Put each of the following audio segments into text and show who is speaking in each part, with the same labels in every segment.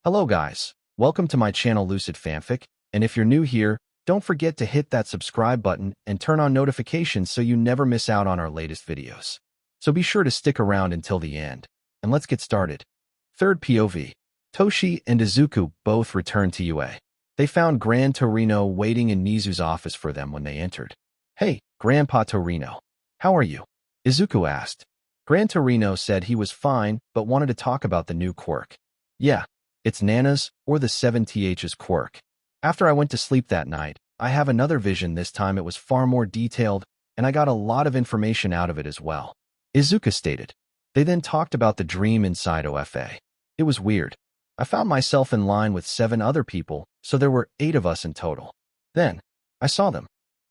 Speaker 1: Hello guys, welcome to my channel Lucid Fanfic, and if you're new here, don't forget to hit that subscribe button and turn on notifications so you never miss out on our latest videos. So be sure to stick around until the end, and let's get started. Third POV. Toshi and Izuku both returned to UA. They found Gran Torino waiting in Nizu's office for them when they entered. "Hey, Grandpa Torino. How are you?" Izuku asked. Gran Torino said he was fine but wanted to talk about the new quirk. "Yeah. It's Nana's, or the 7th's quirk. After I went to sleep that night, I have another vision. This time it was far more detailed, and I got a lot of information out of it as well," Izuku stated. They then talked about the dream inside OFA. "It was weird. I found myself in line with 7 other people, so there were 8 of us in total. Then, I saw them.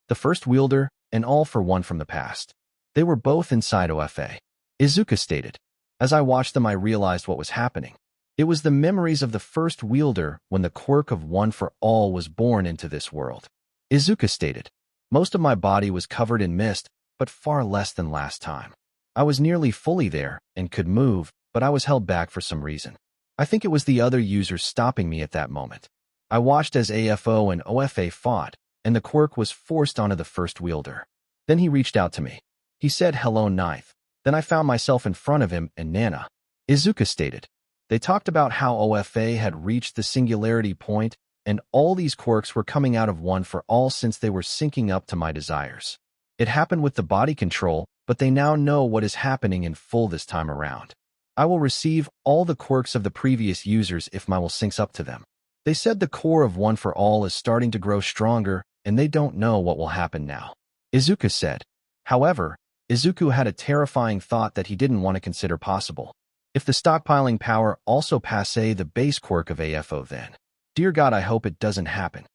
Speaker 1: The first wielder, and all for one from the past. They were both inside OFA," Izuku stated. "As I watched them, I realized what was happening. It was the memories of the first wielder when the quirk of One for All was born into this world," Izuku stated. "Most of my body was covered in mist, but far less than last time. I was nearly fully there and could move, but I was held back for some reason. I think it was the other users stopping me at that moment. I watched as AFO and OFA fought, and the quirk was forced onto the first wielder. Then he reached out to me. He said hello ninth. Then I found myself in front of him and Nana," Izuku stated. They talked about how OFA had reached the singularity point, and all these quirks were coming out of One for All since they were syncing up to my desires. It happened with the body control, but they now know what is happening in full this time around. I will receive all the quirks of the previous users if my will syncs up to them. They said the core of One for All is starting to grow stronger, and they don't know what will happen now," Izuku said. However, Izuku had a terrifying thought that he didn't want to consider possible. If the stockpiling power also passe the base quirk of AFO, then, dear God, I hope it doesn't happen.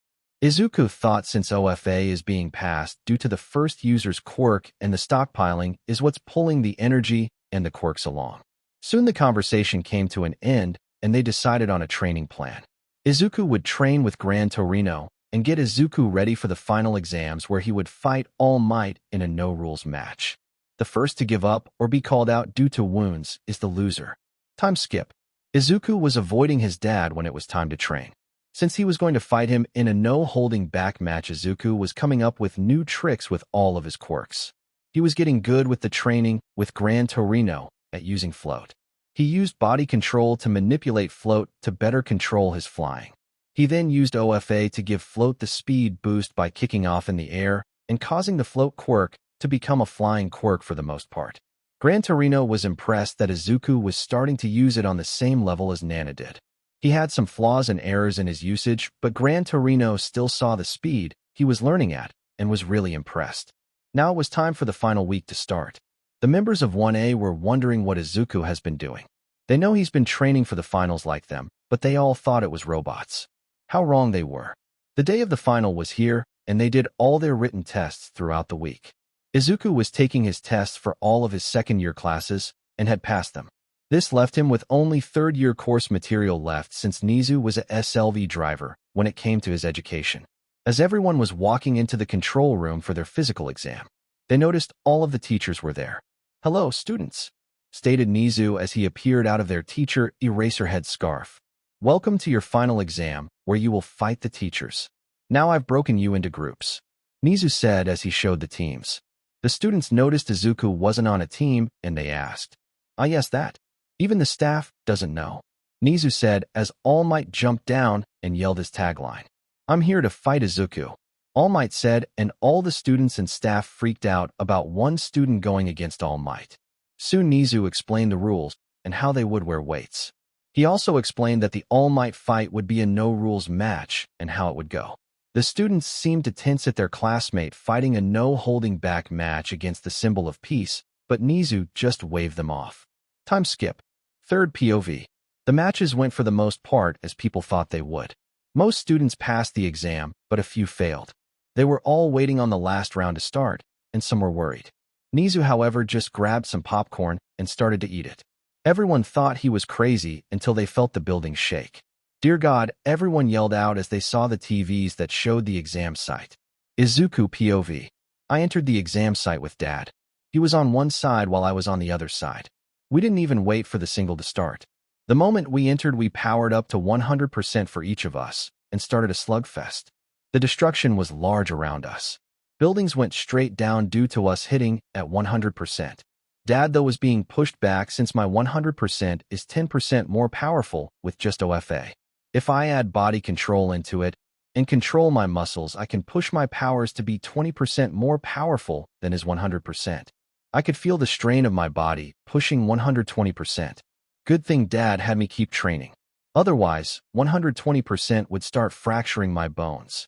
Speaker 1: Izuku thought since OFA is being passed due to the first user's quirk and the stockpiling is what's pulling the energy and the quirks along. Soon the conversation came to an end and they decided on a training plan. Izuku would train with Gran Torino and get Izuku ready for the final exams where he would fight All Might in a no-rules match. The first to give up or be called out due to wounds is the loser. Time skip. Izuku was avoiding his dad when it was time to train. Since he was going to fight him in a no-holding-back match, Izuku was coming up with new tricks with all of his quirks. He was getting good with the training with Gran Torino at using float. He used body control to manipulate float to better control his flying. He then used OFA to give float the speed boost by kicking off in the air and causing the float quirk to become a flying quirk for the most part. Gran Torino was impressed that Izuku was starting to use it on the same level as Nana did. He had some flaws and errors in his usage, but Gran Torino still saw the speed he was learning at and was really impressed. Now it was time for the final week to start. The members of 1A were wondering what Izuku has been doing. They know he's been training for the finals like them, but they all thought it was robots. How wrong they were. The day of the final was here, and they did all their written tests throughout the week. Izuku was taking his tests for all of his second-year classes and had passed them. This left him with only third-year course material left since Nizu was a SLV driver when it came to his education. As everyone was walking into the control room for their physical exam, they noticed all of the teachers were there. "Hello, students," stated Nizu as he appeared out of their teacher Eraserhead scarf. "Welcome to your final exam, where you will fight the teachers. Now I've broken you into groups," Nizu said as he showed the teams. The students noticed Izuku wasn't on a team, and they asked, "Ah yes, that. Even the staff doesn't know," Nizu said as All Might jumped down and yelled his tagline. "I'm here to fight Izuku," All Might said, and all the students and staff freaked out about one student going against All Might. Soon Nizu explained the rules and how they would wear weights. He also explained that the All Might fight would be a no-rules match and how it would go. The students seemed to tense at their classmate fighting a no-holding-back match against the symbol of peace, but Nizu just waved them off. Time skip. Third POV. The matches went for the most part as people thought they would. Most students passed the exam, but a few failed. They were all waiting on the last round to start, and some were worried. Nizu, however, just grabbed some popcorn and started to eat it. Everyone thought he was crazy until they felt the building shake. Dear God, everyone yelled out as they saw the TVs that showed the exam site. Izuku POV. I entered the exam site with Dad. He was on one side while I was on the other side. We didn't even wait for the single to start. The moment we entered, we powered up to 100% for each of us and started a slugfest. The destruction was large around us. Buildings went straight down due to us hitting at 100%. Dad, though, was being pushed back since my 100% is 10% more powerful with just OFA. If I add body control into it and control my muscles, I can push my powers to be 20% more powerful than his 100%. I could feel the strain of my body pushing 120%. Good thing Dad had me keep training. Otherwise, 120% would start fracturing my bones,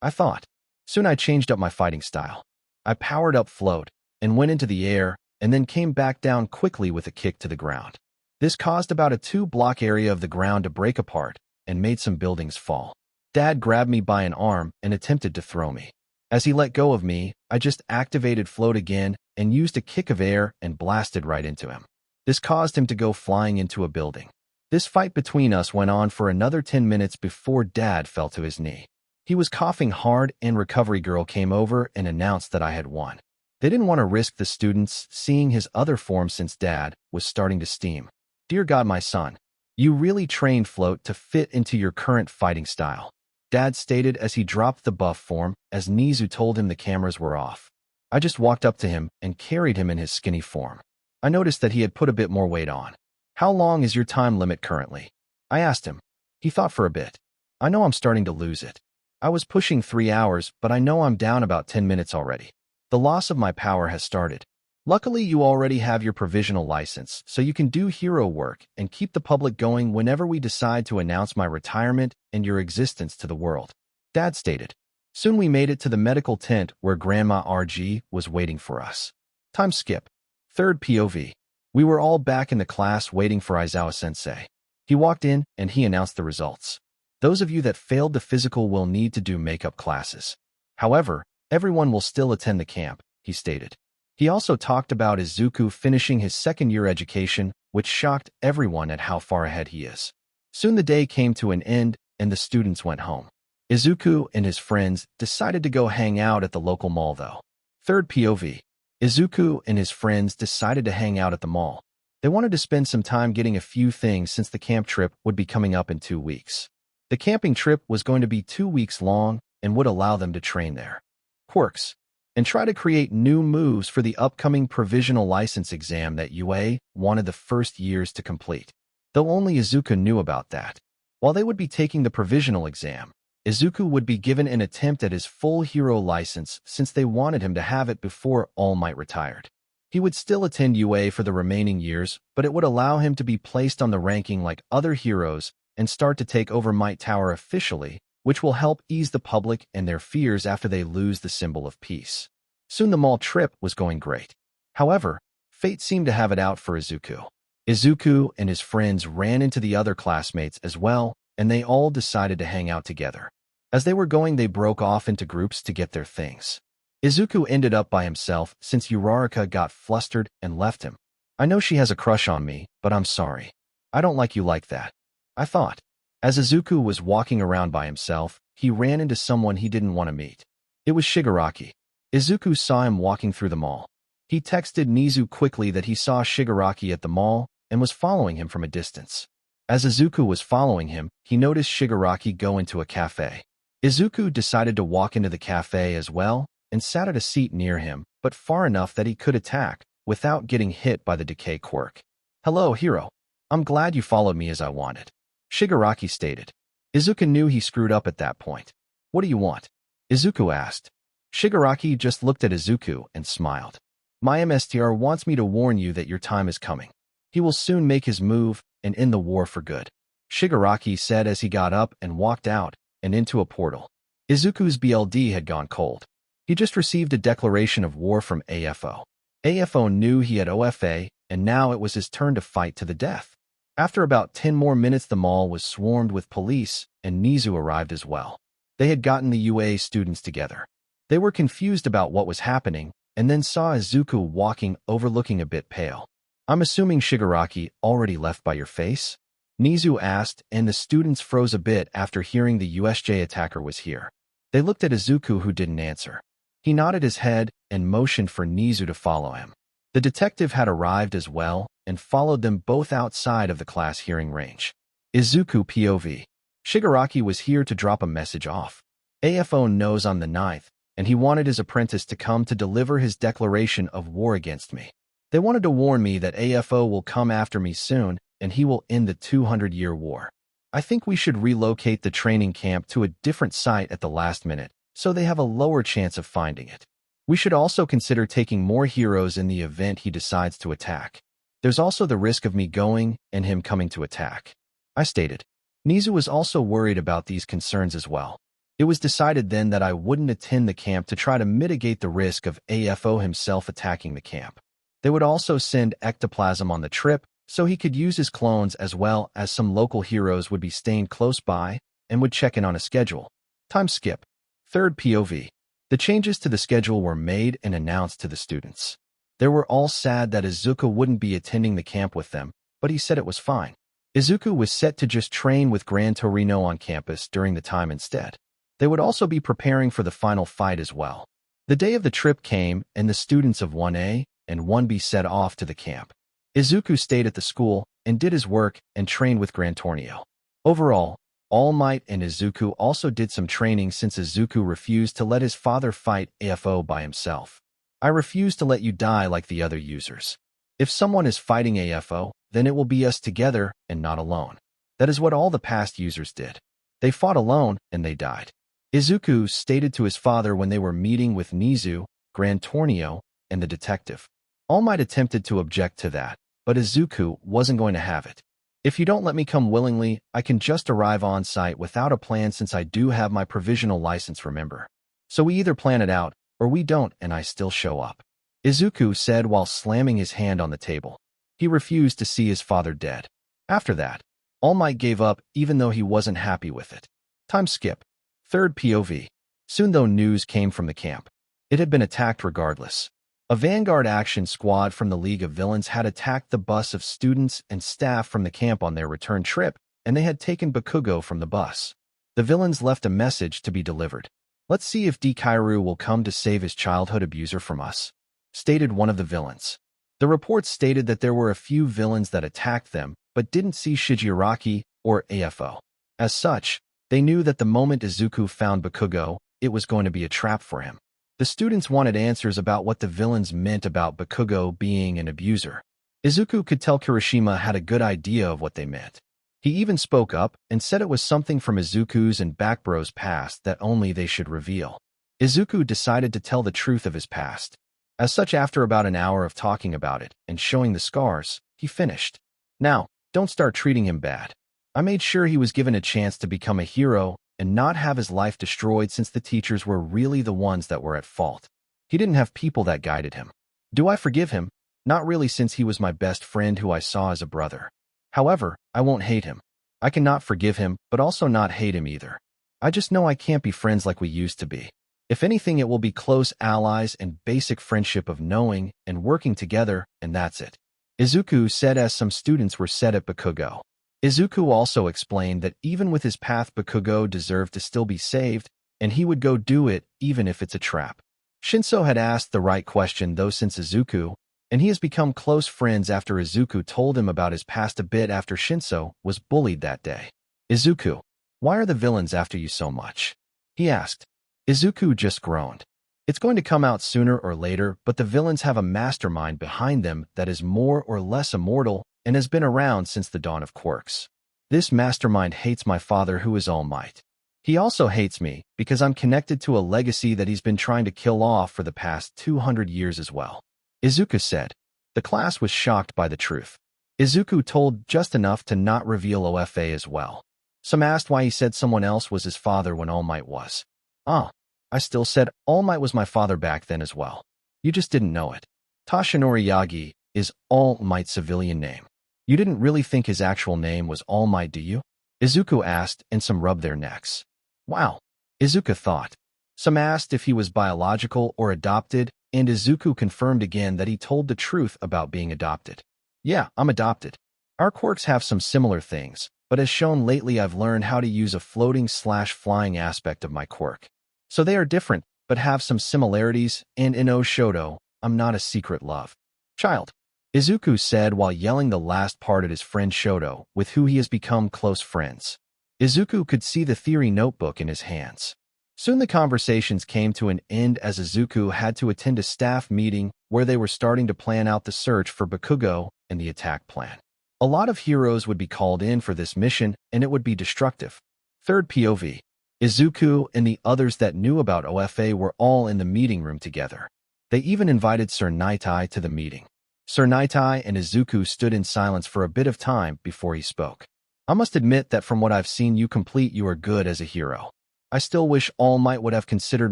Speaker 1: I thought. Soon I changed up my fighting style. I powered up float and went into the air and then came back down quickly with a kick to the ground. This caused about a 2-block area of the ground to break apart and made some buildings fall. Dad grabbed me by an arm and attempted to throw me. As he let go of me, I just activated float again and used a kick of air and blasted right into him. This caused him to go flying into a building. This fight between us went on for another 10 minutes before Dad fell to his knee. He was coughing hard and recovery girl came over and announced that I had won. They didn't want to risk the students seeing his other form since Dad was starting to steam. Dear God, my son, you really trained float to fit into your current fighting style, Dad stated as he dropped the buff form as Nizu told him the cameras were off. I just walked up to him and carried him in his skinny form. I noticed that he had put a bit more weight on. How long is your time limit currently? I asked him. He thought for a bit. I know I'm starting to lose it. I was pushing 3 hours, but I know I'm down about 10 minutes already. The loss of my power has started. Luckily, you already have your provisional license, so you can do hero work and keep the public going whenever we decide to announce my retirement and your existence to the world, Dad stated. Soon we made it to the medical tent where Grandma RG was waiting for us. Time skip. Third POV. We were all back in the class waiting for Aizawa-sensei. He walked in and he announced the results. Those of you that failed the physical will need to do makeup classes. However, everyone will still attend the camp, he stated. He also talked about Izuku finishing his second-year education, which shocked everyone at how far ahead he is. Soon the day came to an end and the students went home. Izuku and his friends decided to go hang out at the local mall though. Third POV. Izuku and his friends decided to hang out at the mall. They wanted to spend some time getting a few things since the camp trip would be coming up in 2 weeks. The camping trip was going to be 2 weeks long and would allow them to train their quirks and try to create new moves for the upcoming provisional license exam that UA wanted the first years to complete. Though only Izuku knew about that. While they would be taking the provisional exam, Izuku would be given an attempt at his full hero license since they wanted him to have it before All Might retired. He would still attend UA for the remaining years, but it would allow him to be placed on the ranking like other heroes and start to take over Might Tower officially, which will help ease the public and their fears after they lose the symbol of peace. Soon the mall trip was going great. However, fate seemed to have it out for Izuku. Izuku and his friends ran into the other classmates as well, and they all decided to hang out together. As they were going, they broke off into groups to get their things. Izuku ended up by himself since Uraraka got flustered and left him. I know she has a crush on me, but I'm sorry. I don't like you like that, I thought. As Izuku was walking around by himself, he ran into someone he didn't want to meet. It was Shigaraki. Izuku saw him walking through the mall. He texted Nizu quickly that he saw Shigaraki at the mall and was following him from a distance. As Izuku was following him, he noticed Shigaraki go into a cafe. Izuku decided to walk into the cafe as well and sat at a seat near him, but far enough that he could attack without getting hit by the decay quirk. Hello, hero. I'm glad you followed me as I wanted, Shigaraki stated. Izuku knew he screwed up at that point. What do you want? Izuku asked. Shigaraki just looked at Izuku and smiled. My MSTR wants me to warn you that your time is coming. He will soon make his move and end the war for good, Shigaraki said as he got up and walked out and into a portal. Izuku's BLD had gone cold. He just received a declaration of war from AFO. AFO knew he had OFA, and now it was his turn to fight to the death. After about 10 more minutes, the mall was swarmed with police, and Nizu arrived as well. They had gotten the UA students together. They were confused about what was happening, and then saw Izuku walking over looking a bit pale. I'm assuming Shigaraki already left by your face? Nizu asked, and the students froze a bit after hearing the USJ attacker was here. They looked at Izuku, who didn't answer. He nodded his head and motioned for Nizu to follow him. The detective had arrived as well and followed them both outside of the class hearing range. Izuku POV. Shigaraki was here to drop a message off. AFO knows I'm the ninth, and he wanted his apprentice to come to deliver his declaration of war against me. They wanted to warn me that AFO will come after me soon, and he will end the 200-year war. I think we should relocate the training camp to a different site at the last minute, so they have a lower chance of finding it. We should also consider taking more heroes in the event he decides to attack. There's also the risk of me going and him coming to attack. I stated. Nizu was also worried about these concerns as well. It was decided then that I wouldn't attend the camp to try to mitigate the risk of AFO himself attacking the camp. They would also send ectoplasm on the trip, so he could use his clones, as well as some local heroes would be staying close by and would check in on a schedule. Time skip. Third POV. The changes to the schedule were made and announced to the students. They were all sad that Izuku wouldn't be attending the camp with them, but he said it was fine. Izuku was set to just train with Gran Torino on campus during the time instead. They would also be preparing for the final fight as well. The day of the trip came, and the students of 1A and 1B set off to the camp. Izuku stayed at the school and did his work and trained with Gran Torino. Overall, All Might and Izuku also did some training since Izuku refused to let his father fight AFO by himself. I refuse to let you die like the other users. If someone is fighting AFO, then it will be us together and not alone. That is what all the past users did. They fought alone and they died. Izuku stated to his father when they were meeting with Nizu, Gran Torino, and the detective. All Might attempted to object to that, but Izuku wasn't going to have it. If you don't let me come willingly, I can just arrive on site without a plan since I do have my provisional license, remember. So we either plan it out, or we don't and I still show up. Izuku said while slamming his hand on the table. He refused to see his father dead. After that, All Might gave up even though he wasn't happy with it. Time skip. Third POV. Soon though news came from the camp. It had been attacked regardless. A vanguard action squad from the League of Villains had attacked the bus of students and staff from the camp on their return trip, and they had taken Bakugo from the bus. The villains left a message to be delivered. Let's see if Deku will come to save his childhood abuser from us, stated one of the villains. The report stated that there were a few villains that attacked them, but didn't see Shigaraki or AFO. As such, they knew that the moment Izuku found Bakugo, it was going to be a trap for him. The students wanted answers about what the villains meant about Bakugo being an abuser. Izuku could tell Kirishima had a good idea of what they meant. He even spoke up and said it was something from Izuku's and Backbro's past that only they should reveal. Izuku decided to tell the truth of his past. As such, after about an hour of talking about it and showing the scars, he finished. Now, don't start treating him bad. I made sure he was given a chance to become a hero and not have his life destroyed since the teachers were really the ones that were at fault. He didn't have people that guided him. Do I forgive him? Not really, since he was my best friend who I saw as a brother. However, I won't hate him. I cannot forgive him, but also not hate him either. I just know I can't be friends like we used to be. If anything, it will be close allies and basic friendship of knowing and working together, and that's it. Izuku said as some students were set at Bakugo. Izuku also explained that even with his path, Bakugo deserved to still be saved, and he would go do it even if it's a trap. Shinso had asked the right question though since Izuku, and he has become close friends after Izuku told him about his past a bit after Shinso was bullied that day. Izuku, why are the villains after you so much? He asked. Izuku just groaned. It's going to come out sooner or later, but the villains have a mastermind behind them that is more or less immortal and has been around since the dawn of Quirks. This mastermind hates my father, who is All Might. He also hates me because I'm connected to a legacy that he's been trying to kill off for the past 200 years as well. Izuku said. The class was shocked by the truth. Izuku told just enough to not reveal OFA as well. Some asked why he said someone else was his father when All Might was. I still said All Might was my father back then as well. You just didn't know it. Toshinori Yagi is All Might's civilian name. You didn't really think his actual name was All Might, do you? Izuku asked, and some rubbed their necks. Wow, Izuku thought. Some asked if he was biological or adopted, and Izuku confirmed again that he told the truth about being adopted. Yeah, I'm adopted. Our quirks have some similar things, but as shown lately I've learned how to use a floating/flying aspect of my quirk. So they are different, but have some similarities, and in Oshodo, I'm not a secret love. Child, Izuku said while yelling the last part at his friend Shoto, with who he has become close friends. Izuku could see the theory notebook in his hands. Soon the conversations came to an end as Izuku had to attend a staff meeting where they were starting to plan out the search for Bakugo and the attack plan. A lot of heroes would be called in for this mission, and it would be destructive. Third POV. Izuku and the others that knew about OFA were all in the meeting room together. They even invited Sir Nitai to the meeting. Sir Nitai and Izuku stood in silence for a bit of time before he spoke. I must admit that from what I've seen you complete, you are good as a hero. I still wish All Might would have considered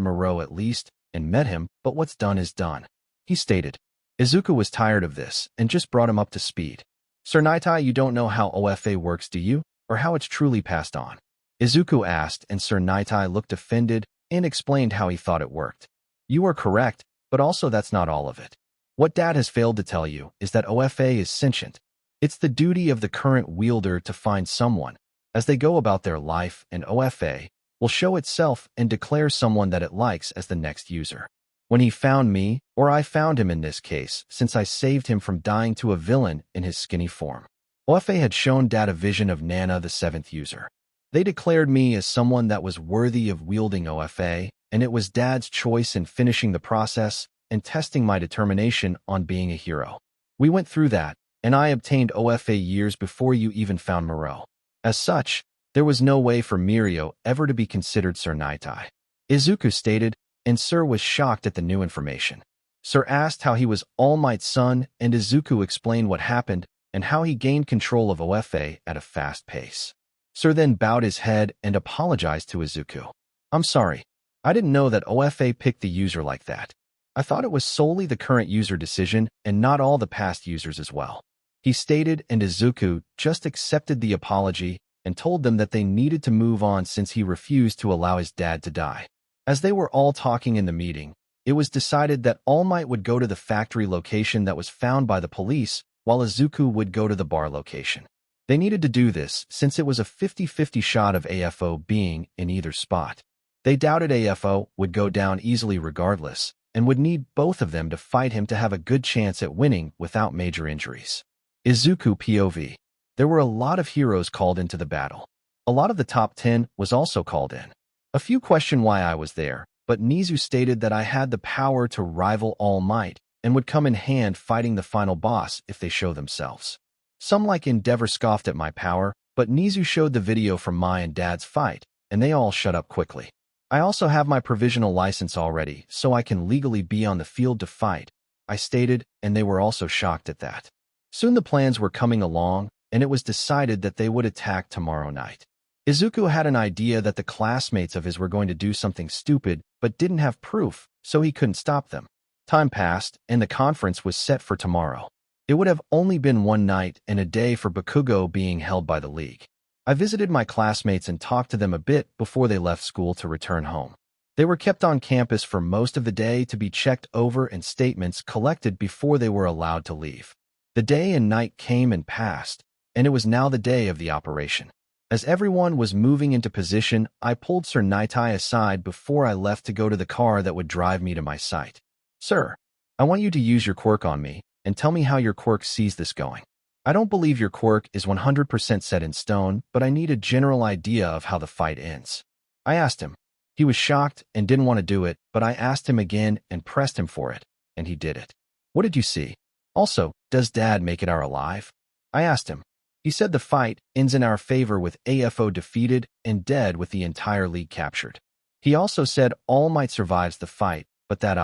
Speaker 1: Moreau at least and met him, but what's done is done, he stated. Izuku was tired of this and just brought him up to speed. Sir Nitai, you don't know how OFA works, do you? Or how it's truly passed on? Izuku asked, and Sir Nitai looked offended and explained how he thought it worked. You are correct, but also that's not all of it. What Dad has failed to tell you is that OFA is sentient. It's the duty of the current wielder to find someone, as they go about their life, and OFA will show itself and declare someone that it likes as the next user. When he found me, or I found him in this case, since I saved him from dying to a villain in his skinny form. OFA had shown Dad a vision of Nana, the 7th user. They declared me as someone that was worthy of wielding OFA, and it was Dad's choice in finishing the process and testing my determination on being a hero. We went through that, and I obtained OFA years before you even found Moreau. As such, there was no way for Mirio ever to be considered Sir Nitai. Izuku stated, and Sir was shocked at the new information. Sir asked how he was All Might's son, and Izuku explained what happened and how he gained control of OFA at a fast pace. Sir then bowed his head and apologized to Izuku. I'm sorry. I didn't know that OFA picked the user like that. I thought it was solely the current user decision and not all the past users as well. He stated, and Izuku just accepted the apology and told them that they needed to move on since he refused to allow his dad to die. As they were all talking in the meeting, it was decided that All Might would go to the factory location that was found by the police, while Izuku would go to the bar location. They needed to do this since it was a 50-50 shot of AFO being in either spot. They doubted AFO would go down easily regardless, and would need both of them to fight him to have a good chance at winning without major injuries. Izuku POV. There were a lot of heroes called into the battle. A lot of the top 10 was also called in. A few questioned why I was there, but Nizu stated that I had the power to rival All Might and would come in hand fighting the final boss if they show themselves. Some like Endeavor scoffed at my power, but Nizu showed the video from my and Dad's fight, and they all shut up quickly. I also have my provisional license already, so I can legally be on the field to fight, I stated, and they were also shocked at that. Soon the plans were coming along, and it was decided that they would attack tomorrow night. Izuku had an idea that the classmates of his were going to do something stupid, but didn't have proof, so he couldn't stop them. Time passed, and the conference was set for tomorrow. It would have only been one night and a day for Bakugo being held by the League. I visited my classmates and talked to them a bit before they left school to return home. They were kept on campus for most of the day to be checked over and statements collected before they were allowed to leave. The day and night came and passed, and it was now the day of the operation. As everyone was moving into position, I pulled Sir Nitai aside before I left to go to the car that would drive me to my site. Sir, I want you to use your quirk on me, and tell me how your quirk sees this going. I don't believe your quirk is 100% set in stone, but I need a general idea of how the fight ends. I asked him. He was shocked and didn't want to do it, but I asked him again and pressed him for it, and he did it. What did you see? Also, does Dad make it our alive? I asked him. He said the fight ends in our favor with AFO defeated and dead with the entire league captured. He also said All Might survives the fight, but that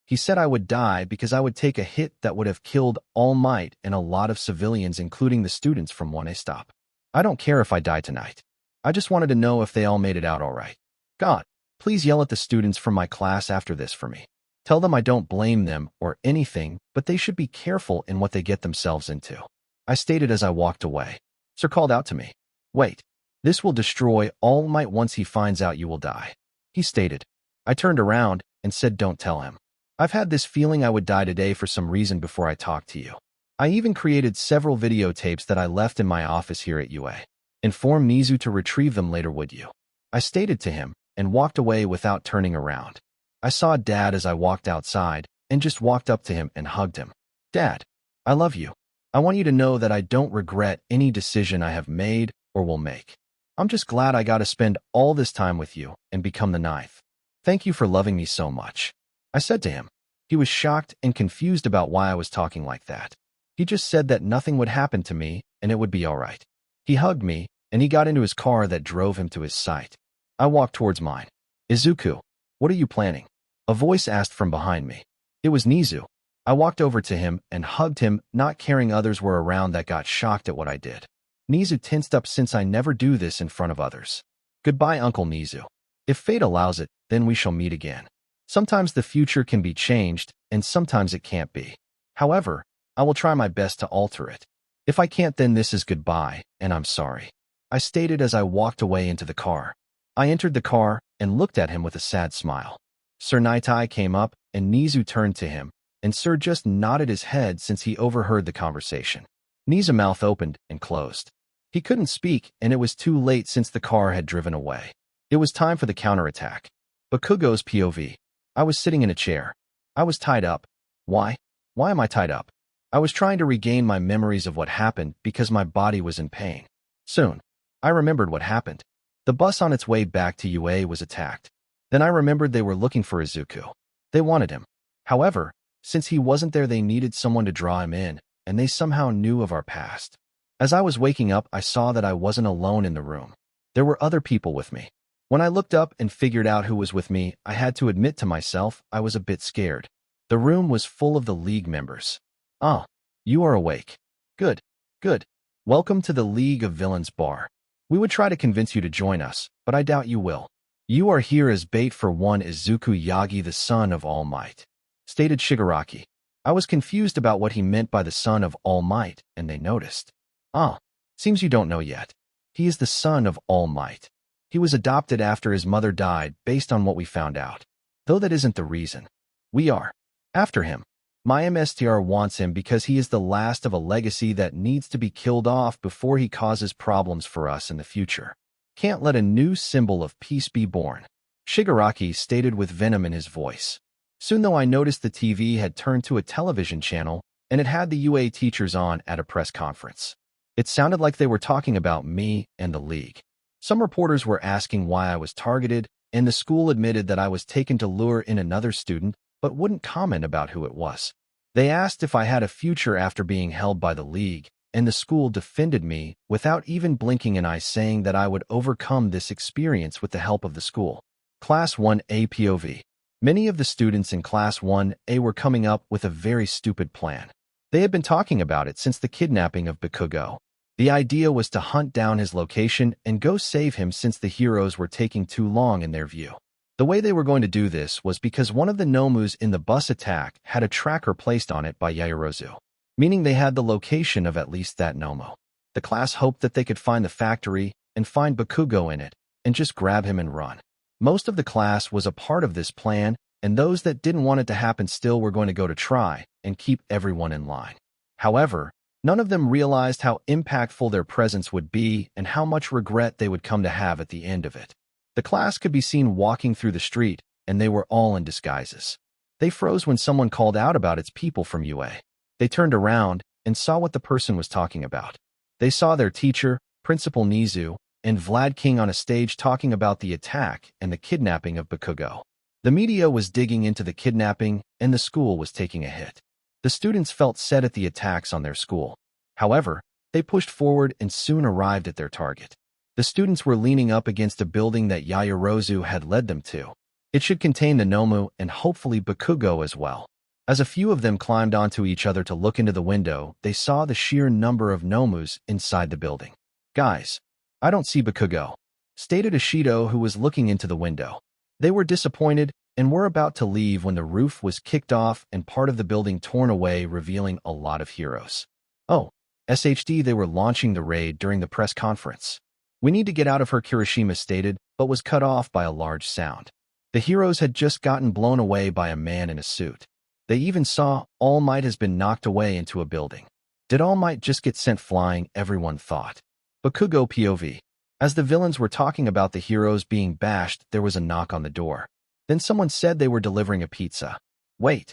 Speaker 1: he said I would die because I would take a hit that would have killed All Might and a lot of civilians, including the students from 1A stop. I don't care if I die tonight. I just wanted to know if they all made it out all right. God, please yell at the students from my class after this for me. Tell them I don't blame them or anything, but they should be careful in what they get themselves into. I stated as I walked away. Sir called out to me. Wait. This will destroy All Might once he finds out you will die. He stated. I turned around and said don't tell him. I've had this feeling I would die today for some reason before I talked to you. I even created several videotapes that I left in my office here at UA. Inform Nizu to retrieve them later, would you? I stated to him and walked away without turning around. I saw Dad as I walked outside and just walked up to him and hugged him. Dad, I love you. I want you to know that I don't regret any decision I have made or will make. I'm just glad I got to spend all this time with you and become the ninth. Thank you for loving me so much, I said to him. He was shocked and confused about why I was talking like that. He just said that nothing would happen to me and it would be all right. He hugged me and he got into his car that drove him to his site. I walked towards mine. Izuku, what are you planning? A voice asked from behind me. It was Nizu. I walked over to him and hugged him, not caring others were around that got shocked at what I did. Nizu tensed up since I never do this in front of others. Goodbye, Uncle Nizu. If fate allows it, then we shall meet again. Sometimes the future can be changed, and sometimes it can't be. However, I will try my best to alter it. If I can't, then this is goodbye, and I'm sorry, I stated as I walked away into the car. I entered the car and looked at him with a sad smile. Sir Nitai came up, and Nizu turned to him, and Sir just nodded his head since he overheard the conversation. Nizu's mouth opened and closed. He couldn't speak, and it was too late since the car had driven away. It was time for the counterattack. Bakugo's POV. I was sitting in a chair. I was tied up. Why? Why am I tied up? I was trying to regain my memories of what happened because my body was in pain. Soon, I remembered what happened. The bus on its way back to UA was attacked. Then I remembered they were looking for Izuku. They wanted him. However, since he wasn't there, they needed someone to draw him in, and they somehow knew of our past. As I was waking up, I saw that I wasn't alone in the room. There were other people with me. When I looked up and figured out who was with me, I had to admit to myself I was a bit scared. The room was full of the League members. Ah, you are awake. Good, good. Welcome to the League of Villains bar. We would try to convince you to join us, but I doubt you will. You are here as bait for one Izuku Yagi, the son of All Might, stated Shigaraki. I was confused about what he meant by the son of All Might, and they noticed. Ah, seems you don't know yet. He is the son of All Might. He was adopted after his mother died based on what we found out. Though that isn't the reason. We are after him. My MSTR wants him because he is the last of a legacy that needs to be killed off before he causes problems for us in the future. Can't let a new symbol of peace be born, Shigaraki stated with venom in his voice. Soon though, I noticed the TV had turned to a television channel and it had the UA teachers on at a press conference. It sounded like they were talking about me and the League. Some reporters were asking why I was targeted, and the school admitted that I was taken to lure in another student, but wouldn't comment about who it was. They asked if I had a future after being held by the League, and the school defended me without even blinking an eye, saying that I would overcome this experience with the help of the school. Class 1A POV. Many of the students in Class 1A were coming up with a very stupid plan. They had been talking about it since the kidnapping of Bakugo. The idea was to hunt down his location and go save him since the heroes were taking too long in their view. The way they were going to do this was because one of the Nomus in the bus attack had a tracker placed on it by Yaoyorozu, meaning they had the location of at least that Nomu. The class hoped that they could find the factory and find Bakugo in it and just grab him and run. Most of the class was a part of this plan, and those that didn't want it to happen still were going to go to try and keep everyone in line. However, none of them realized how impactful their presence would be and how much regret they would come to have at the end of it. The class could be seen walking through the street, and they were all in disguises. They froze when someone called out about its people from UA. They turned around and saw what the person was talking about. They saw their teacher, Principal Nizu, and Vlad King on a stage talking about the attack and the kidnapping of Bakugo. The media was digging into the kidnapping, and the school was taking a hit. The students felt set at the attacks on their school. However, they pushed forward and soon arrived at their target. The students were leaning up against a building that Yaoyorozu had led them to. It should contain the Nomu and hopefully Bakugo as well. As a few of them climbed onto each other to look into the window, they saw the sheer number of Nomus inside the building. Guys, I don't see Bakugo, stated Ishido, who was looking into the window. They were disappointed and were about to leave when the roof was kicked off and part of the building torn away, revealing a lot of heroes. Oh, SHD, they were launching the raid during the press conference. We need to get out of here, Kirishima stated, but was cut off by a large sound. The heroes had just gotten blown away by a man in a suit. They even saw All Might has been knocked away into a building. Did All Might just get sent flying? Everyone thought. Bakugo POV. As the villains were talking about the heroes being bashed, there was a knock on the door. Then someone said they were delivering a pizza. Wait.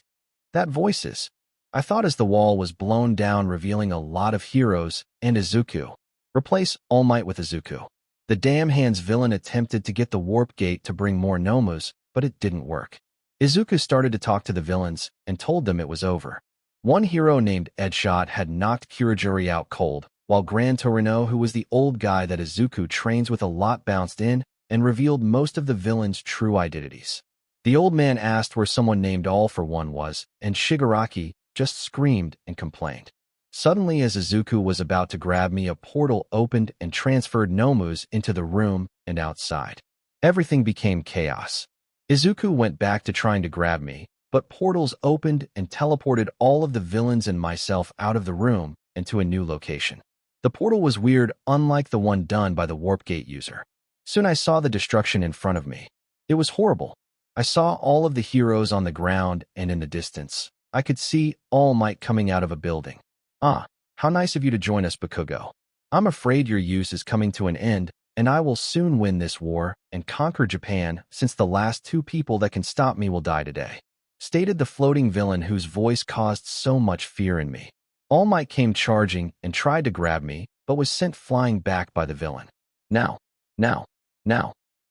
Speaker 1: That voices. I thought as the wall was blown down, revealing a lot of heroes and Izuku. Replace All Might with Izuku. The Damn Hands villain attempted to get the warp gate to bring more Nomus, but it didn't work. Izuku started to talk to the villains and told them it was over. One hero named Edshot had knocked Kirajuri out cold, while Gran Torino, who was the old guy that Izuku trains with a lot, bounced in and revealed most of the villains' true identities. The old man asked where someone named All for One was, and Shigaraki just screamed and complained. Suddenly, as Izuku was about to grab me, a portal opened and transferred Nomus into the room and outside. Everything became chaos. Izuku went back to trying to grab me, but portals opened and teleported all of the villains and myself out of the room and to a new location. The portal was weird, unlike the one done by the warp gate user. Soon I saw the destruction in front of me. It was horrible. I saw all of the heroes on the ground, and in the distance, I could see All Might coming out of a building. Ah, how nice of you to join us, Bakugo. I'm afraid your use is coming to an end, and I will soon win this war and conquer Japan, since the last two people that can stop me will die today, stated the floating villain whose voice caused so much fear in me. All Might came charging and tried to grab me, but was sent flying back by the villain. Now,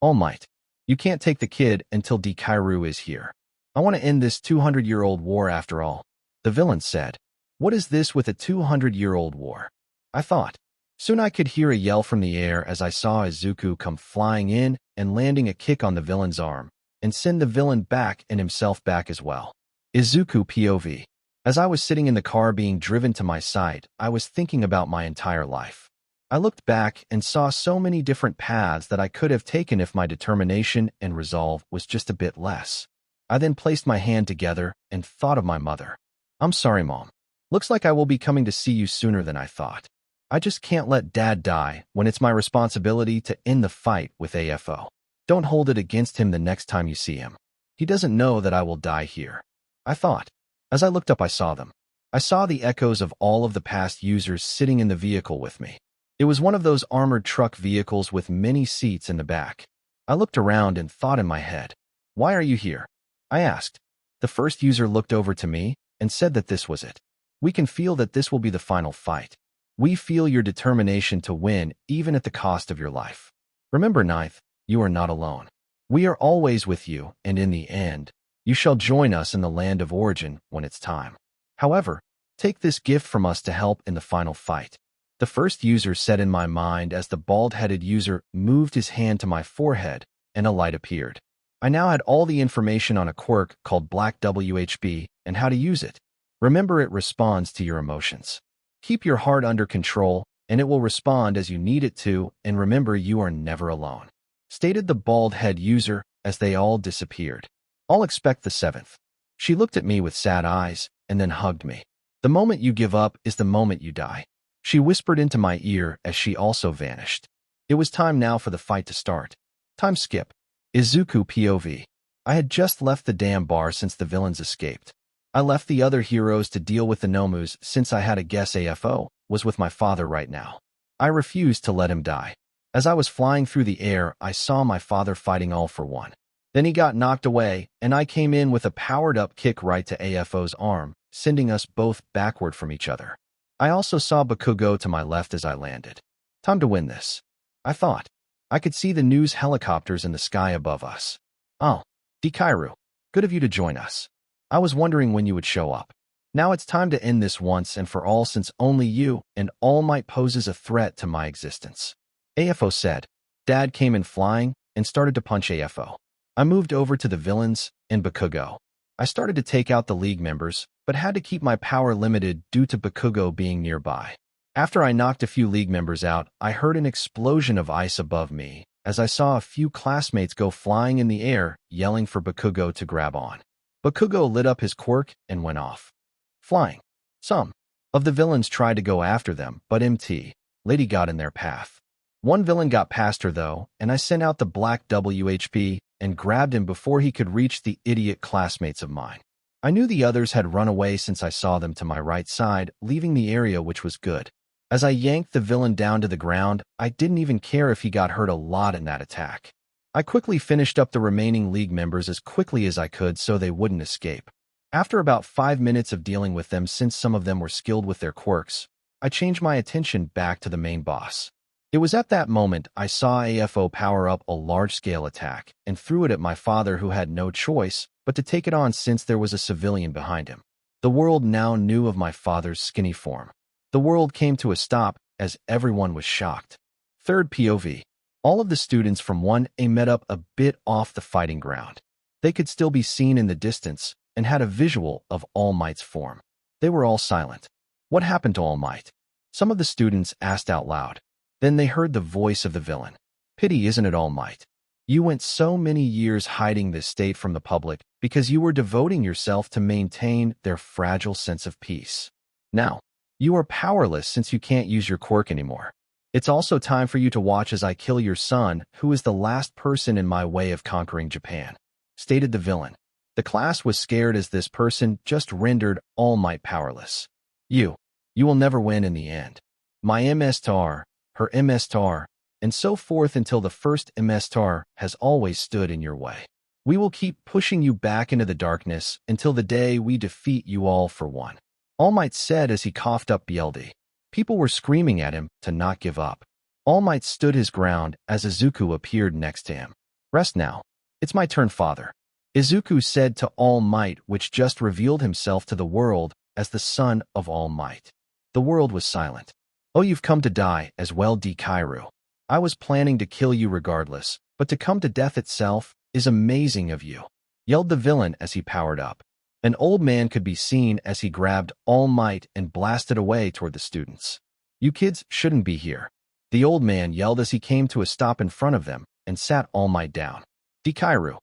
Speaker 1: All Might. You can't take the kid until Deku is here. I want to end this 200-year-old war after all, the villain said. What is this with a 200-year-old war? I thought. Soon I could hear a yell from the air as I saw Izuku come flying in and landing a kick on the villain's arm, and send the villain back and himself back as well. Izuku POV. As I was sitting in the car being driven to my site, I was thinking about my entire life. I looked back and saw so many different paths that I could have taken if my determination and resolve was just a bit less. I then placed my hand together and thought of my mother. I'm sorry, Mom. Looks like I will be coming to see you sooner than I thought. I just can't let Dad die when it's my responsibility to end the fight with AFO. Don't hold it against him the next time you see him. He doesn't know that I will die here, I thought. As I looked up, I saw them. I saw the echoes of all of the past users sitting in the vehicle with me. It was one of those armored truck vehicles with many seats in the back. I looked around and thought in my head, why are you here? I asked. The first user looked over to me and said that this was it. We can feel that this will be the final fight. We feel your determination to win, even at the cost of your life. Remember, Ninth, you are not alone. We are always with you, and in the end, you shall join us in the land of origin when it's time. However, take this gift from us to help in the final fight. The first user said in my mind as the bald-headed user moved his hand to my forehead, and a light appeared. I now had all the information on a quirk called Black WHB and how to use it. Remember, it responds to your emotions. Keep your heart under control, and it will respond as you need it to, and remember, you are never alone, stated the bald-head user as they all disappeared. I'll expect the seventh. She looked at me with sad eyes and then hugged me. The moment you give up is the moment you die, she whispered into my ear as she also vanished. It was time now for the fight to start. Time skip. Izuku POV. I had just left the damn bar since the villains escaped. I left the other heroes to deal with the Nomus since I had a guess AFO was with my father right now. I refused to let him die. As I was flying through the air, I saw my father fighting All for One. Then he got knocked away, and I came in with a powered-up kick right to AFO's arm, sending us both backward from each other. I also saw Bakugo to my left as I landed. Time to win this, I thought. I could see the news helicopters in the sky above us. Oh, Deku, good of you to join us. I was wondering when you would show up. Now it's time to end this once and for all, since only you and All Might poses a threat to my existence, AFO said. Dad came in flying and started to punch AFO. I moved over to the villains and Bakugo. I started to take out the League members, but had to keep my power limited due to Bakugo being nearby. After I knocked a few League members out, I heard an explosion of ice above me as I saw a few classmates go flying in the air, yelling for Bakugo to grab on. Bakugo lit up his quirk and went off, flying. Some of the villains tried to go after them, but MT Lady got in their path. One villain got past her though, and I sent out the Black WHP and grabbed him before he could reach the idiot classmates of mine. I knew the others had run away since I saw them to my right side, leaving the area, which was good. As I yanked the villain down to the ground, I didn't even care if he got hurt a lot in that attack. I quickly finished up the remaining League members as quickly as I could so they wouldn't escape. After about 5 minutes of dealing with them, since some of them were skilled with their quirks, I changed my attention back to the main boss. It was at that moment I saw AFO power up a large-scale attack and threw it at my father, who had no choice but to take it on since there was a civilian behind him. The world now knew of my father's skinny form. The world came to a stop as everyone was shocked. Third POV. All of the students from 1A met up a bit off the fighting ground. They could still be seen in the distance and had a visual of All Might's form. They were all silent. What happened to All Might? Some of the students asked out loud. Then they heard the voice of the villain. Pity, isn't it, All Might? You went so many years hiding this state from the public because you were devoting yourself to maintain their fragile sense of peace. Now, you are powerless since you can't use your quirk anymore. It's also time for you to watch as I kill your son, who is the last person in my way of conquering Japan, stated the villain. The class was scared as this person just rendered All Might powerless. You will never win in the end. My MS Tar, her MS Tar, and so forth until the first MS Tar has always stood in your way. We will keep pushing you back into the darkness until the day we defeat you all for one. All Might said as he coughed up BLD. People were screaming at him to not give up. All Might stood his ground as Izuku appeared next to him. Rest now. It's my turn, father. Izuku said to All Might, which just revealed himself to the world as the son of All Might. The world was silent. Oh, you've come to die as well, Deku. I was planning to kill you regardless, but to come to death itself is amazing of you, yelled the villain as he powered up. An old man could be seen as he grabbed All Might and blasted away toward the students. You kids shouldn't be here, the old man yelled as he came to a stop in front of them and sat All Might down. Deku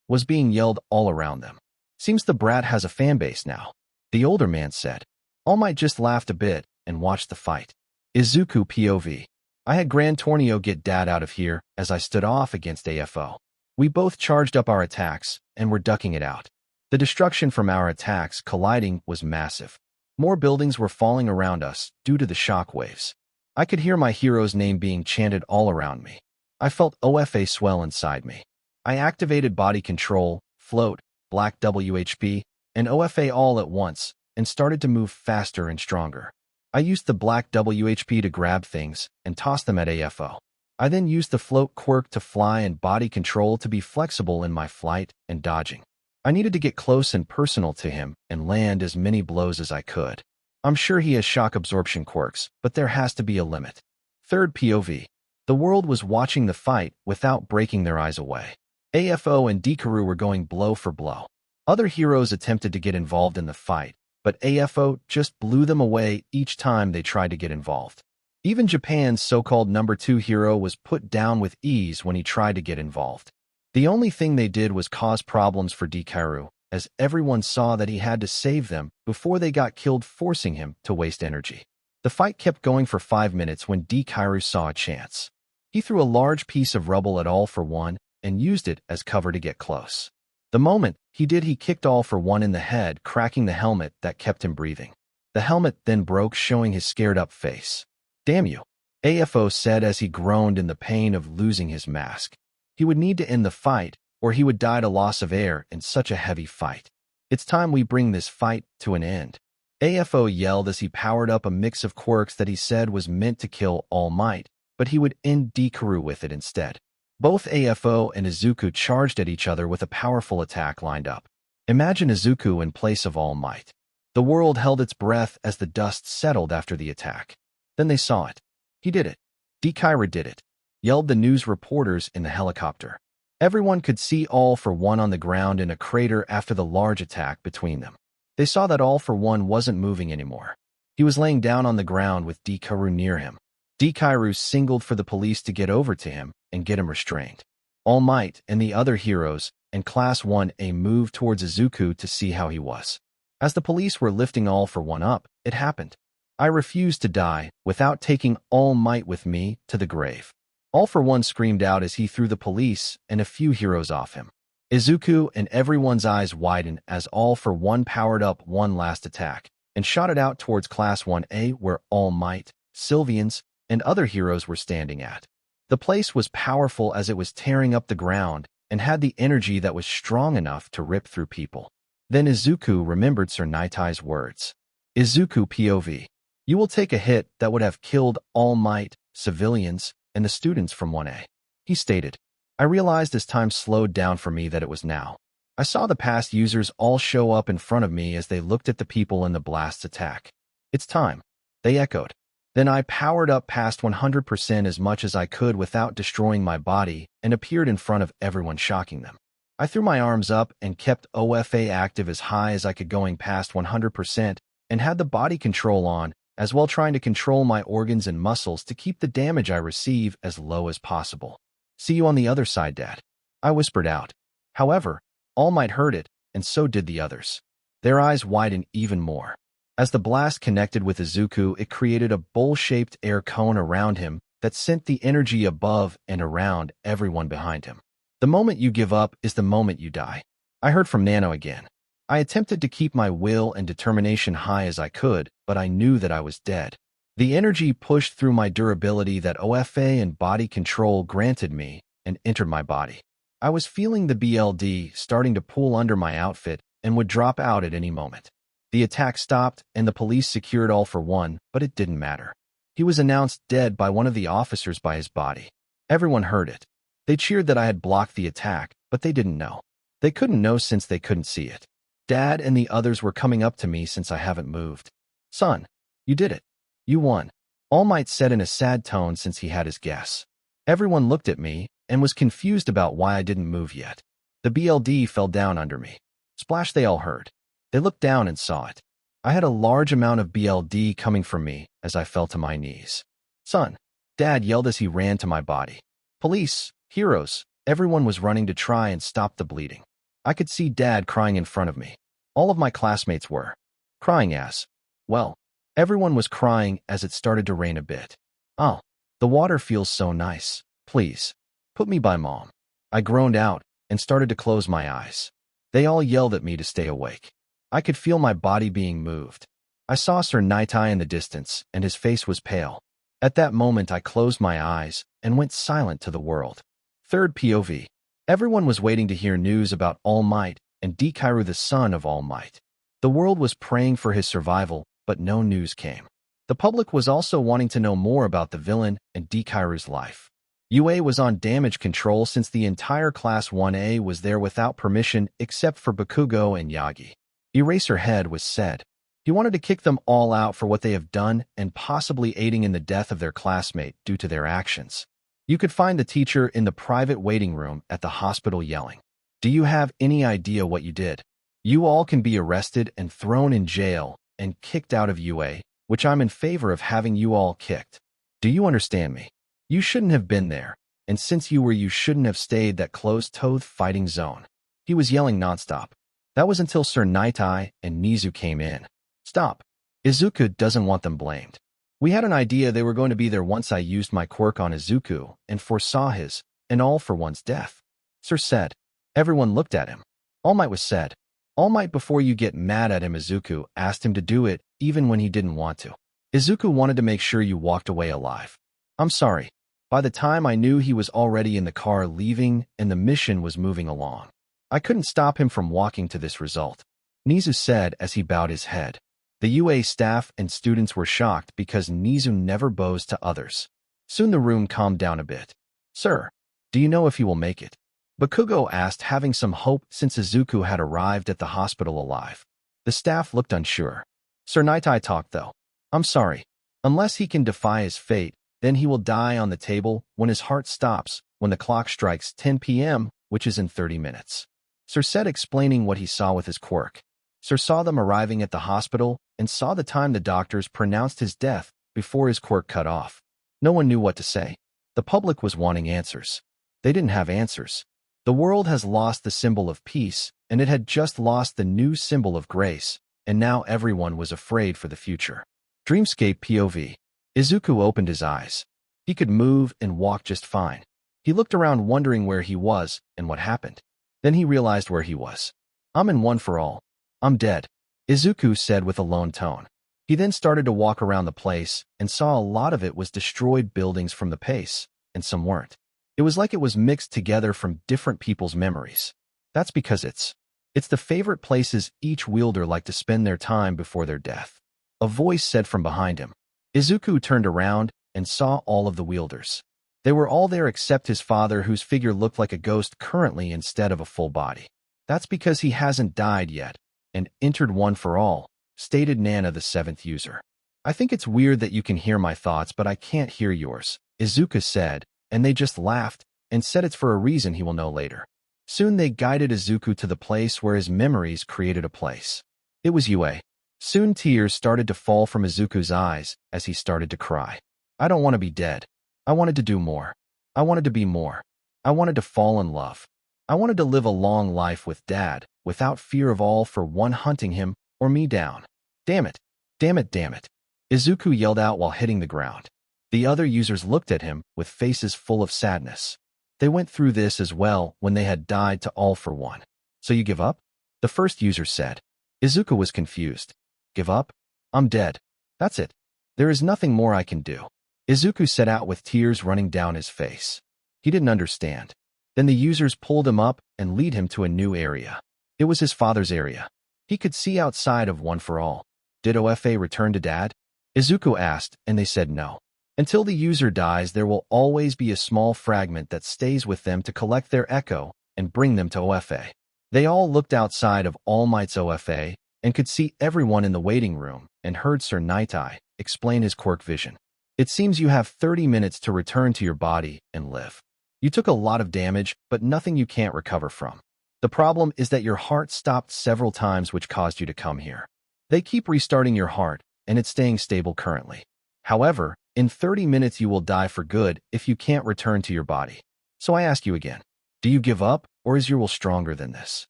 Speaker 1: was being yelled all around them. Seems the brat has a fan base now, the older man said. All Might just laughed a bit and watched the fight. Izuku POV. I had Grand Tornio get dad out of here as I stood off against AFO. We both charged up our attacks and were ducking it out. The destruction from our attacks colliding was massive. More buildings were falling around us due to the shock waves. I could hear my hero's name being chanted all around me. I felt OFA swell inside me. I activated body control, float, black WHP, and OFA all at once and started to move faster and stronger. I used the black WHP to grab things and toss them at AFO. I then used the float quirk to fly and body control to be flexible in my flight and dodging. I needed to get close and personal to him and land as many blows as I could. I'm sure he has shock absorption quirks, but there has to be a limit. Third POV. The world was watching the fight without breaking their eyes away. AFO and Deku were going blow for blow. Other heroes attempted to get involved in the fight, but AFO just blew them away each time they tried to get involved. Even Japan's so-called number 2 hero was put down with ease when he tried to get involved. The only thing they did was cause problems for Deku, as everyone saw that he had to save them before they got killed, forcing him to waste energy. The fight kept going for 5 minutes when Deku saw a chance. He threw a large piece of rubble at All for One and used it as cover to get close. The moment he did, he kicked All for One in the head, cracking the helmet that kept him breathing. The helmet then broke, showing his scared-up face. Damn you, AFO said as he groaned in the pain of losing his mask. He would need to end the fight, or he would die to loss of air in such a heavy fight. It's time we bring this fight to an end. AFO yelled as he powered up a mix of quirks that he said was meant to kill All Might, but he would end Deku with it instead. Both AFO and Izuku charged at each other with a powerful attack lined up. Imagine Izuku in place of All Might. The world held its breath as the dust settled after the attack. Then they saw it. He did it. Deku did it, yelled the news reporters in the helicopter. Everyone could see All for One on the ground in a crater after the large attack between them. They saw that All for One wasn't moving anymore. He was laying down on the ground with Deku near him. Deku signaled for the police to get over to him and get him restrained. All Might and the other heroes and Class 1A moved towards Izuku to see how he was. As the police were lifting All for One up, it happened. I refused to die without taking All Might with me to the grave. All for One screamed out as he threw the police and a few heroes off him. Izuku and everyone's eyes widened as All for One powered up one last attack and shot it out towards Class 1A, where All Might, Sylvians, and other heroes were standing at. The place was powerful as it was tearing up the ground and had the energy that was strong enough to rip through people. Then Izuku remembered Sir Nitai's words. Izuku POV. You will take a hit that would have killed All Might, civilians, and the students from 1A. He stated. I realized as time slowed down for me that it was now. I saw the past users all show up in front of me as they looked at the people in the blast's attack. It's time. They echoed. Then I powered up past 100% as much as I could without destroying my body and appeared in front of everyone, shocking them. I threw my arms up and kept OFA active as high as I could, going past 100%, and had the body control on, as well trying to control my organs and muscles to keep the damage I receive as low as possible. See you on the other side, Dad. I whispered out. However, All Might heard it, and so did the others. Their eyes widened even more. As the blast connected with Izuku, it created a bowl-shaped air cone around him that sent the energy above and around everyone behind him. The moment you give up is the moment you die. I heard from Nano again. I attempted to keep my will and determination high as I could, but I knew that I was dead. The energy pushed through my durability that OFA and body control granted me and entered my body. I was feeling the BLD starting to pull under my outfit and would drop out at any moment. The attack stopped and the police secured All for One, but it didn't matter. He was announced dead by one of the officers by his body. Everyone heard it. They cheered that I had blocked the attack, but they didn't know. They couldn't know since they couldn't see it. Dad and the others were coming up to me since I haven't moved. Son, you did it. You won. All Might said in a sad tone since he had his guess. Everyone looked at me and was confused about why I didn't move yet. The BLD fell down under me. Splash, they all heard. They looked down and saw it. I had a large amount of BLD coming from me as I fell to my knees. Son, Dad yelled as he ran to my body. Police, heroes, everyone was running to try and stop the bleeding. I could see Dad crying in front of me. All of my classmates were crying as well. Everyone was crying as it started to rain a bit. Oh, the water feels so nice. Please, put me by Mom. I groaned out and started to close my eyes. They all yelled at me to stay awake. I could feel my body being moved. I saw Sir Nitai in the distance, and his face was pale. At that moment, I closed my eyes and went silent to the world. Third POV. Everyone was waiting to hear news about All Might and Deku, the son of All Might. The world was praying for his survival, but no news came. The public was also wanting to know more about the villain and Deku's life. UA was on damage control since the entire Class 1A was there without permission except for Bakugo and Yagi. Eraserhead was said. He wanted to kick them all out for what they have done and possibly aiding in the death of their classmate due to their actions. You could find the teacher in the private waiting room at the hospital yelling, "Do you have any idea what you did? You all can be arrested and thrown in jail and kicked out of UA, which I'm in favor of having you all kicked. Do you understand me? You shouldn't have been there, and since you were, you shouldn't have stayed that closed-toed fighting zone." He was yelling nonstop. That was until Sir Nitai and Nizu came in. Stop. Izuku doesn't want them blamed. We had an idea they were going to be there once I used my quirk on Izuku and foresaw his and All for One's death. Sir said. Everyone looked at him. All Might was said. All Might, before you get mad at him, Izuku asked him to do it even when he didn't want to. Izuku wanted to make sure you walked away alive. I'm sorry. By the time I knew, he was already in the car leaving and the mission was moving along. I couldn't stop him from walking to this result. Nizu said as he bowed his head. The UA staff and students were shocked because Nizu never bows to others. Soon the room calmed down a bit. Sir, do you know if he will make it? Bakugo asked, having some hope since Izuku had arrived at the hospital alive. The staff looked unsure. Sir Nitai talked though. I'm sorry. Unless he can defy his fate, then he will die on the table when his heart stops, when the clock strikes 10 p.m., which is in 30 minutes. Sir said, explaining what he saw with his quirk. Sir saw them arriving at the hospital and saw the time the doctors pronounced his death before his quirk cut off. No one knew what to say. The public was wanting answers. They didn't have answers. The world has lost the symbol of peace, and it had just lost the new symbol of grace, and now everyone was afraid for the future. Dreamscape POV. Izuku opened his eyes. He could move and walk just fine. He looked around wondering where he was and what happened. Then he realized where he was. I'm in One for All. I'm dead, Izuku said with a lone tone. He then started to walk around the place and saw a lot of it was destroyed buildings from the pace, and some weren't. It was like it was mixed together from different people's memories. That's because it's It's the favorite places each wielder like to spend their time before their death. A voice said from behind him. Izuku turned around and saw all of the wielders. They were all there except his father, whose figure looked like a ghost currently instead of a full body. That's because he hasn't died yet and entered one for all, stated Nana, the seventh user. I think it's weird that you can hear my thoughts, but I can't hear yours, Izuku said, and they just laughed and said it's for a reason he will know later. Soon they guided Izuku to the place where his memories created a place. It was UA. Soon tears started to fall from Izuku's eyes as he started to cry. I don't want to be dead. I wanted to do more. I wanted to be more. I wanted to fall in love. I wanted to live a long life with Dad, without fear of all for one hunting him or me down. Damn it. Damn it, damn it. Izuku yelled out while hitting the ground. The other users looked at him with faces full of sadness. They went through this as well when they had died to all for one. So you give up? The first user said. Izuku was confused. Give up? I'm dead. That's it. There is nothing more I can do. Izuku set out with tears running down his face. He didn't understand. Then the users pulled him up and lead him to a new area. It was his father's area. He could see outside of One for All. Did OFA return to Dad? Izuku asked, and they said no. Until the user dies, there will always be a small fragment that stays with them to collect their echo and bring them to OFA. They all looked outside of All Might's OFA and could see everyone in the waiting room and heard Sir Nightai explain his quirk vision. It seems you have 30 minutes to return to your body and live. You took a lot of damage, but nothing you can't recover from. The problem is that your heart stopped several times, which caused you to come here. They keep restarting your heart, and it's staying stable currently. However, in 30 minutes you will die for good if you can't return to your body. So I ask you again, do you give up, or is your will stronger than this?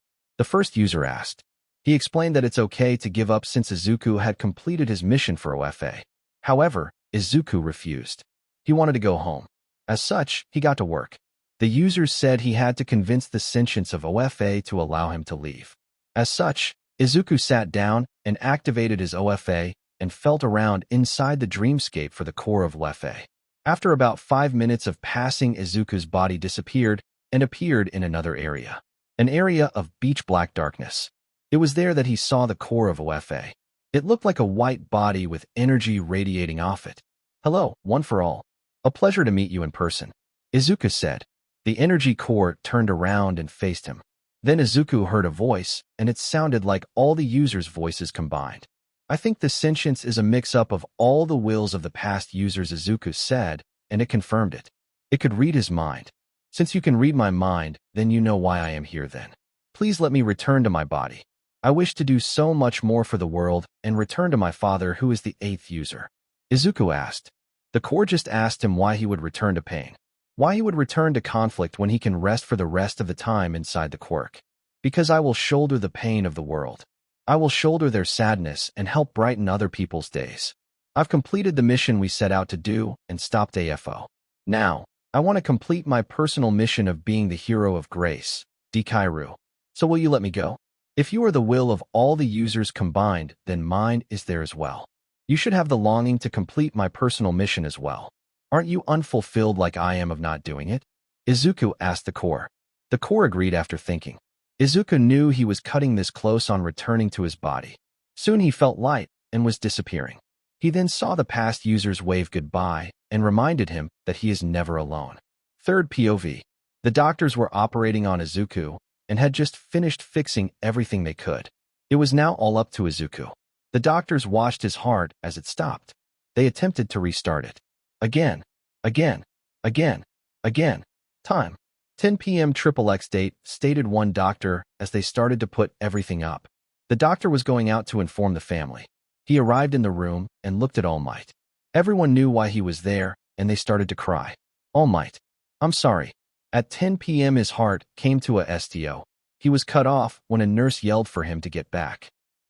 Speaker 1: The first user asked. He explained that it's okay to give up since Izuku had completed his mission for OFA. However, Izuku refused. He wanted to go home. As such, he got to work. The users said he had to convince the sentience of OFA to allow him to leave. As such, Izuku sat down and activated his OFA and felt around inside the dreamscape for the core of Lefe. After about 5 minutes of passing, Izuku's body disappeared and appeared in another area. An area of beach black darkness. It was there that he saw the core of OFA. It looked like a white body with energy radiating off it. Hello, One for All. A pleasure to meet you in person, Izuku said. The energy core turned around and faced him. Then Izuku heard a voice, and it sounded like all the users' voices combined. I think the sentience is a mix-up of all the wills of the past users, Izuku said, and it confirmed it. It could read his mind. Since you can read my mind, then you know why I am here then. Please let me return to my body. I wish to do so much more for the world and return to my father, who is the 8th user. Izuku asked. The core just asked him why he would return to pain. Why he would return to conflict when he can rest for the rest of the time inside the quirk. Because I will shoulder the pain of the world. I will shoulder their sadness and help brighten other people's days. I've completed the mission we set out to do and stopped AFO. Now, I want to complete my personal mission of being the hero of grace, Dekairu. So will you let me go? If you are the will of all the users combined, then mine is there as well. You should have the longing to complete my personal mission as well. Aren't you unfulfilled like I am of not doing it? Izuku asked the core. The core agreed after thinking. Izuku knew he was cutting this close on returning to his body. Soon he felt light and was disappearing. He then saw the past users wave goodbye and reminded him that he is never alone. Third POV. The doctors were operating on Izuku and had just finished fixing everything they could. It was now all up to Izuku. The doctors watched his heart as it stopped. They attempted to restart it. Again. Time. 10 p.m. XXX date, stated one doctor as they started to put everything up. The doctor was going out to inform the family. He arrived in the room and looked at All Might. Everyone knew why he was there, and they started to cry. All Might. I'm sorry. At 10 p.m. his heart came to a STO. He was cut off when a nurse yelled for him to get back.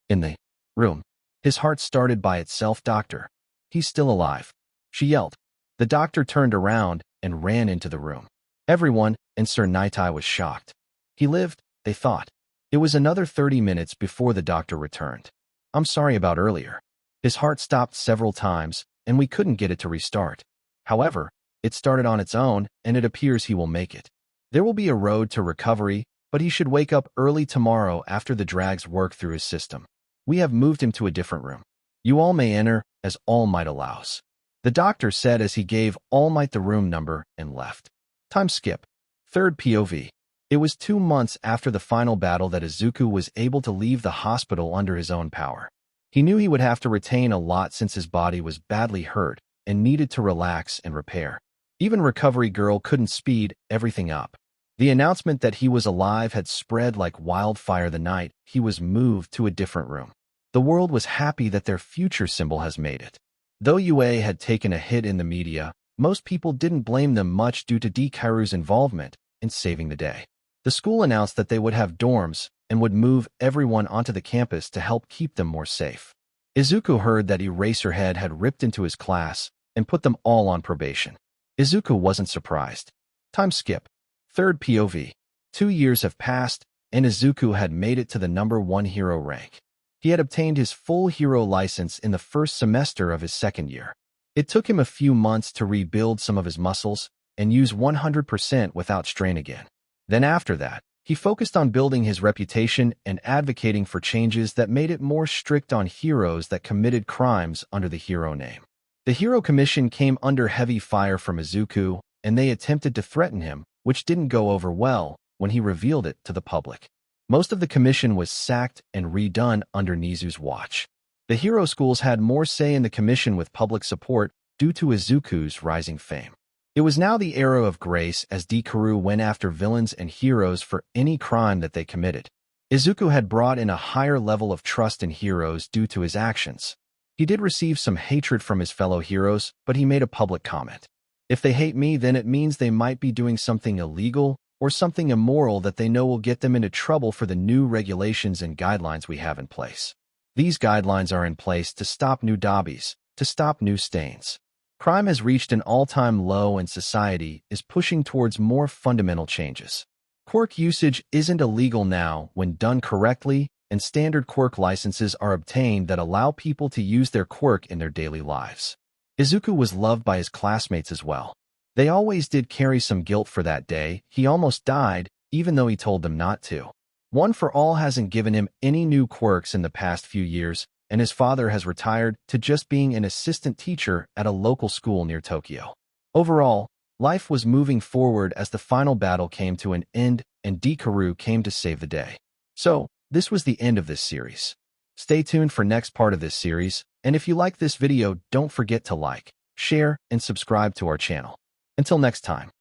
Speaker 1: In the room. His heart started by itself. Doctor. He's still alive. She yelled. The doctor turned around and ran into the room. Everyone, and Sir Nightai, was shocked. He lived, they thought. It was another 30 minutes before the doctor returned. I'm sorry about earlier. His heart stopped several times, and we couldn't get it to restart. However, it started on its own, and it appears he will make it. There will be a road to recovery, but he should wake up early tomorrow after the drags work through his system. We have moved him to a different room. You all may enter, as All Might allows. The doctor said as he gave All Might the room number and left. Time skip. Third POV. It was 2 months after the final battle that Izuku was able to leave the hospital under his own power. He knew he would have to retain a lot since his body was badly hurt and needed to relax and repair. Even Recovery Girl couldn't speed everything up. The announcement that he was alive had spread like wildfire the night he was moved to a different room. The world was happy that their future symbol has made it. Though UA had taken a hit in the media, most people didn't blame them much due to Dekaru's involvement in saving the day. The school announced that they would have dorms and would move everyone onto the campus to help keep them more safe. Izuku heard that Eraserhead had ripped into his class and put them all on probation. Izuku wasn't surprised. Time skip. Third POV. 2 years have passed, and Izuku had made it to the #1 hero rank. He had obtained his full hero license in the first semester of his second year. It took him a few months to rebuild some of his muscles and use 100% without strain again. Then after that, he focused on building his reputation and advocating for changes that made it more strict on heroes that committed crimes under the hero name. The Hero Commission came under heavy fire from Izuku, and they attempted to threaten him, which didn't go over well when he revealed it to the public. Most of the commission was sacked and redone under Nizu's watch. The hero schools had more say in the commission with public support due to Izuku's rising fame. It was now the era of grace as Dekaru went after villains and heroes for any crime that they committed. Izuku had brought in a higher level of trust in heroes due to his actions. He did receive some hatred from his fellow heroes, but he made a public comment. If they hate me, then it means they might be doing something illegal or something immoral that they know will get them into trouble for the new regulations and guidelines we have in place. These guidelines are in place to stop new dobbies, to stop new stains. Crime has reached an all-time low and society is pushing towards more fundamental changes. Quirk usage isn't illegal now when done correctly, and standard quirk licenses are obtained that allow people to use their quirk in their daily lives. Izuku was loved by his classmates as well. They always did carry some guilt for that day. He almost died, even though he told them not to. One for All hasn't given him any new quirks in the past few years, and his father has retired to just being an assistant teacher at a local school near Tokyo. Overall, life was moving forward as the final battle came to an end and Dekaru came to save the day. So, this was the end of this series. Stay tuned for next part of this series, and if you like this video, don't forget to like, share, and subscribe to our channel. Until next time.